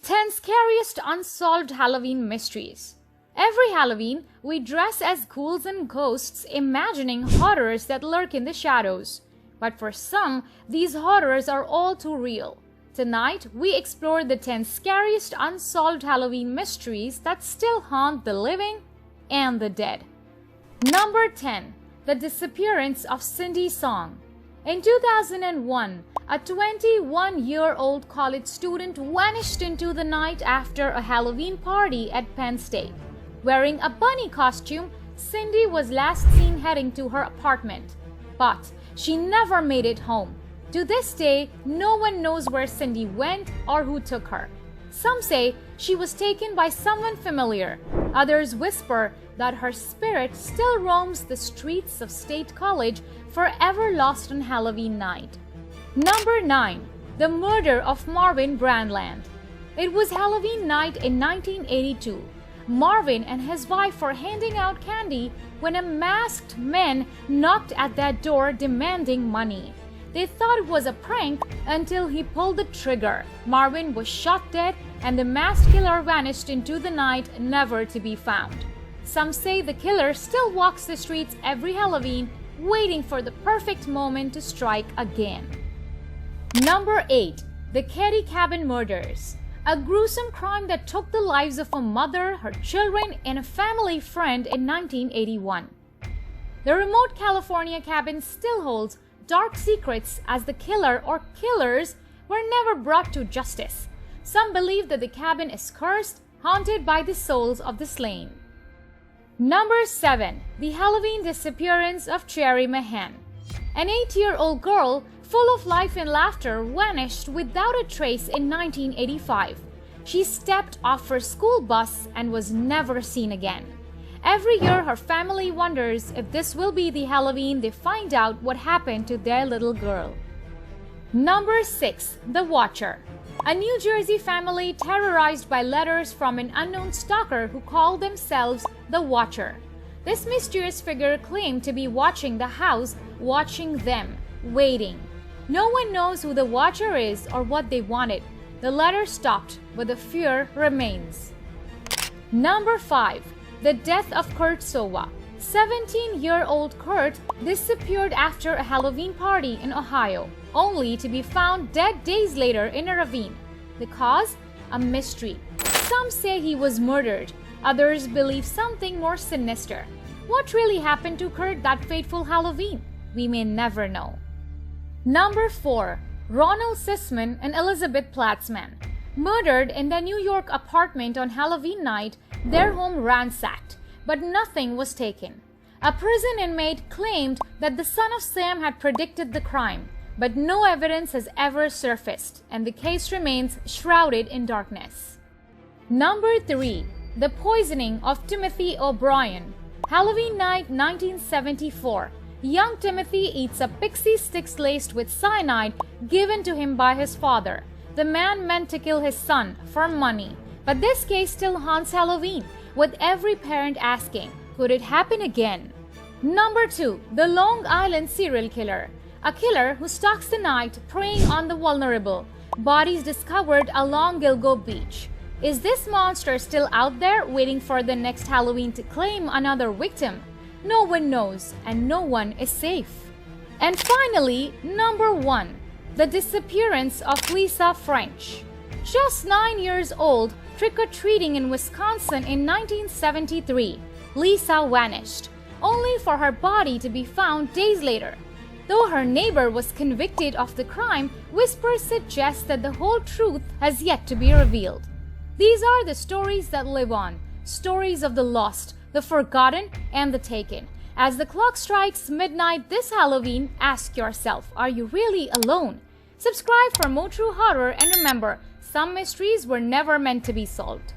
10 Scariest Unsolved Halloween Mysteries. Every Halloween, we dress as ghouls and ghosts, imagining horrors that lurk in the shadows. But for some, these horrors are all too real. Tonight, we explore the 10 scariest unsolved Halloween mysteries that still haunt the living and the dead. Number 10. The Disappearance of Cindy Song. In 2001, a 21-year-old college student vanished into the night after a Halloween party at Penn State. Wearing a bunny costume, Cindy was last seen heading to her apartment. But she never made it home. To this day, no one knows where Cindy went or who took her. Some say she was taken by someone familiar. Others whisper that her spirit still roams the streets of State College, forever lost on Halloween night. Number 9. The Murder of Marvin Brandland. It was Halloween night in 1982. Marvin and his wife were handing out candy when a masked man knocked at their door demanding money. They thought it was a prank until he pulled the trigger. Marvin was shot dead and the masked killer vanished into the night, never to be found. Some say the killer still walks the streets every Halloween, waiting for the perfect moment to strike again. Number 8. The Keddy Cabin Murders. A gruesome crime that took the lives of a mother, her children, and a family friend in 1981. The remote California cabin still holds dark secrets, as the killer or killers were never brought to justice. Some believe that the cabin is cursed, haunted by the souls of the slain. Number 7. The Halloween Disappearance of Cherry Mahan. An 8-year-old girl full of life and laughter vanished without a trace in 1985. She stepped off her school bus and was never seen again. Every year, her family wonders if this will be the Halloween they find out what happened to their little girl. Number 6. The Watcher. A New Jersey family terrorized by letters from an unknown stalker who called themselves the Watcher. This mysterious figure claimed to be watching the house, watching them, waiting. No one knows who the Watcher is or what they wanted. The letter stopped, but the fear remains. Number 5. The Death of Kurt Sowa. 17-year-old Kurt disappeared after a Halloween party in Ohio, only to be found dead days later in a ravine. The cause? A mystery. Some say he was murdered. Others believe something more sinister. What really happened to Kurt that fateful Halloween? We may never know. Number 4. Ronald Sisman and Elizabeth Platzman. Murdered in their New York apartment on Halloween night, their home ransacked, but nothing was taken. A prison inmate claimed that the son of Sam had predicted the crime, but no evidence has ever surfaced, and the case remains shrouded in darkness. Number 3. The Poisoning of Timothy O'Brien. Halloween night 1974. Young Timothy eats a pixie sticks laced with cyanide given to him by his father. The man meant to kill his son for money. But this case still haunts Halloween, with every parent asking, could it happen again? Number 2. The Long Island Serial Killer. A killer who stalks the night, preying on the vulnerable. Bodies discovered along Gilgo Beach. Is this monster still out there, waiting for the next Halloween to claim another victim? No one knows, and no one is safe. And finally, number 1. The Disappearance of Lisa French. Just 9 years old, trick-or-treating in Wisconsin in 1973, Lisa vanished, only for her body to be found days later. Though her neighbor was convicted of the crime, whispers suggest that the whole truth has yet to be revealed. These are the stories that live on, stories of the lost, the forgotten, and the taken. As the clock strikes midnight this Halloween, ask yourself, are you really alone? Subscribe for more true horror, and remember, some mysteries were never meant to be solved.